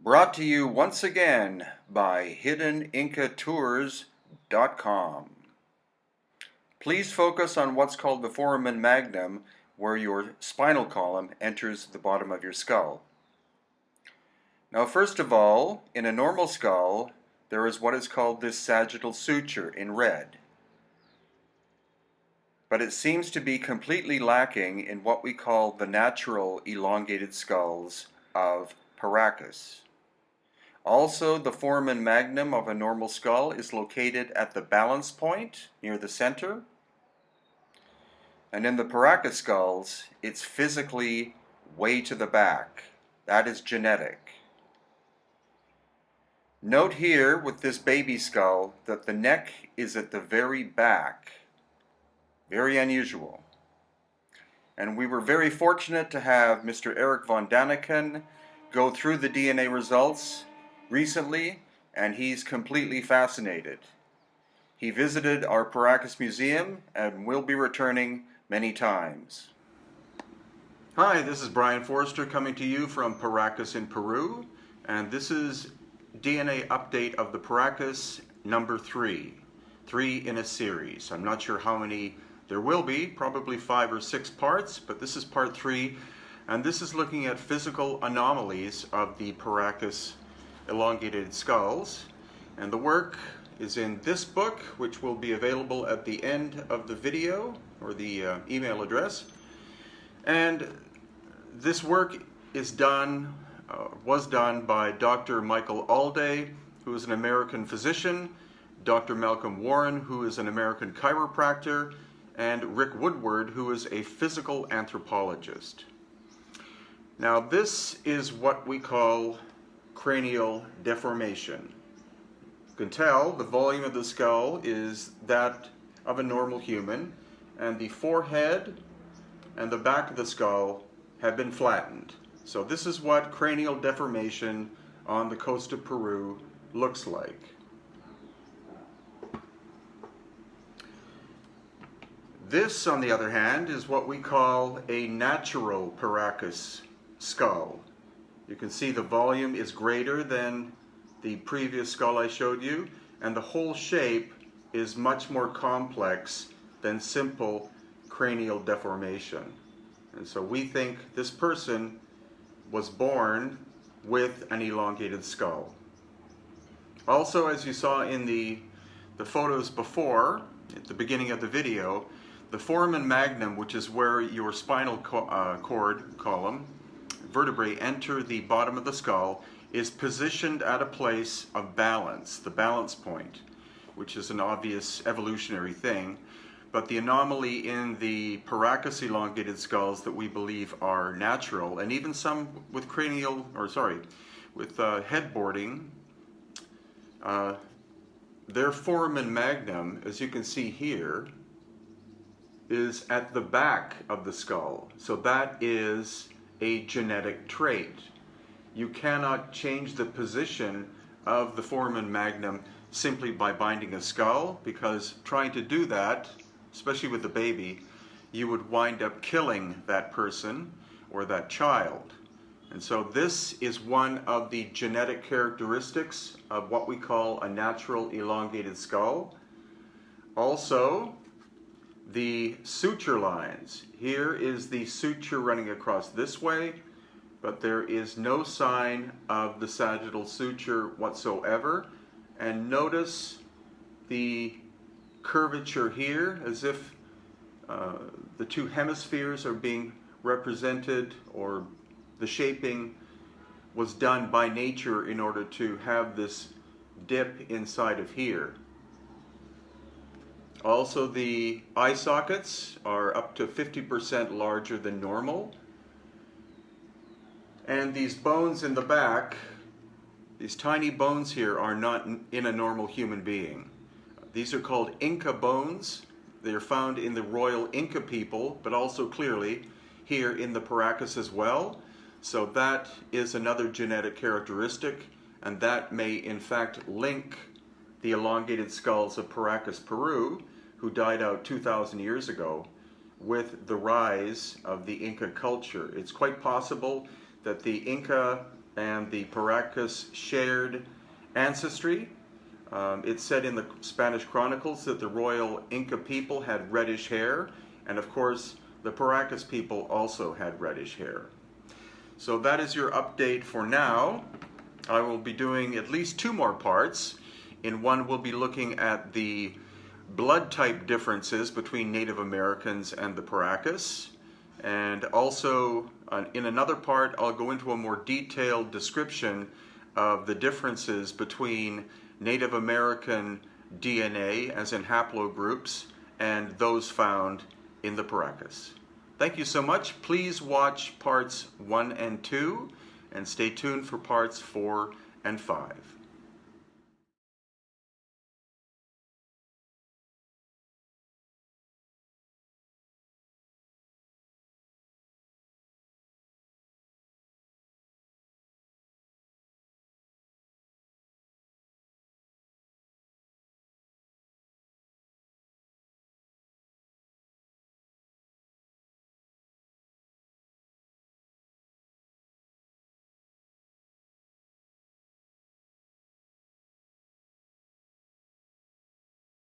Brought to you once again by HiddenIncaTours.com. Please focus on what's called the Foramen Magnum, where your spinal column enters the bottom of your skull. Now, first of all, in a normal skull, there is what is called this sagittal suture in red. But it seems to be completely lacking in what we call the natural elongated skulls of Paracas. Also, the foramen magnum of a normal skull is located at the balance point near the center. And in the Paracas skulls, it's physically way to the back. That is genetic. Note here with this baby skull that the neck is at the very back. Very unusual. And we were very fortunate to have Mr. Eric von Daniken go through the DNA results recently, and he's completely fascinated. He visited our Paracas Museum and will be returning many times. Hi, this is Brian Forrester coming to you from Paracas in Peru, and this is DNA update of the Paracas number 3 in a series. I'm not sure how many there will be, probably 5 or 6 parts, but this is part 3, and this is looking at physical anomalies of the Paracas elongated skulls. And the work is in this book, which will be available at the end of the video, or the email address. And this work is was done by Dr. Michael Alday, who is an American physician, Dr. Malcolm Warren, who is an American chiropractor, and Rick Woodward, who is a physical anthropologist. Now, this is what we call cranial deformation. You can tell the volume of the skull is that of a normal human, and the forehead and the back of the skull have been flattened. So this is what cranial deformation on the coast of Peru looks like. This, on the other hand, is what we call a natural Paracas skull. You can see the volume is greater than the previous skull I showed you, and the whole shape is much more complex than simple cranial deformation. And so we think this person was born with an elongated skull. Also, as you saw in the photos before, at the beginning of the video, the foramen magnum, which is where your spinal cord column, vertebrae enter the bottom of the skull, is positioned at a place of balance, the balance point, which is an obvious evolutionary thing. But the anomaly in the Paracas elongated skulls that we believe are natural, and even some with headboarding, their foramen magnum, as you can see here, is at the back of the skull. So that is a genetic trait. You cannot change the position of the foramen magnum simply by binding a skull, because trying to do that, especially with the baby, you would wind up killing that person or that child. And so this is one of the genetic characteristics of what we call a natural elongated skull. Also, the suture lines. Here is the suture running across this way, but there is no sign of the sagittal suture whatsoever. And notice the curvature here, as if the two hemispheres are being represented, or the shaping was done by nature in order to have this dip inside of here. Also, the eye sockets are up to 50% larger than normal. And these bones in the back, these tiny bones here, are not in a normal human being. These are called Inca bones. They are found in the royal Inca people, but also clearly here in the Paracas as well. So that is another genetic characteristic, and that may in fact link the elongated skulls of Paracas, Peru, who died out 2,000 years ago, with the rise of the Inca culture. It's quite possible that the Inca and the Paracas shared ancestry. It's said in the Spanish Chronicles that the royal Inca people had reddish hair, and of course the Paracas people also had reddish hair. So that is your update for now. I will be doing at least 2 more parts. In one, we'll be looking at the blood type differences between Native Americans and the Paracas. And also, in another part, I'll go into a more detailed description of the differences between Native American DNA, as in haplogroups, and those found in the Paracas. Thank you so much. Please watch parts 1 and 2, and stay tuned for parts 4 and 5.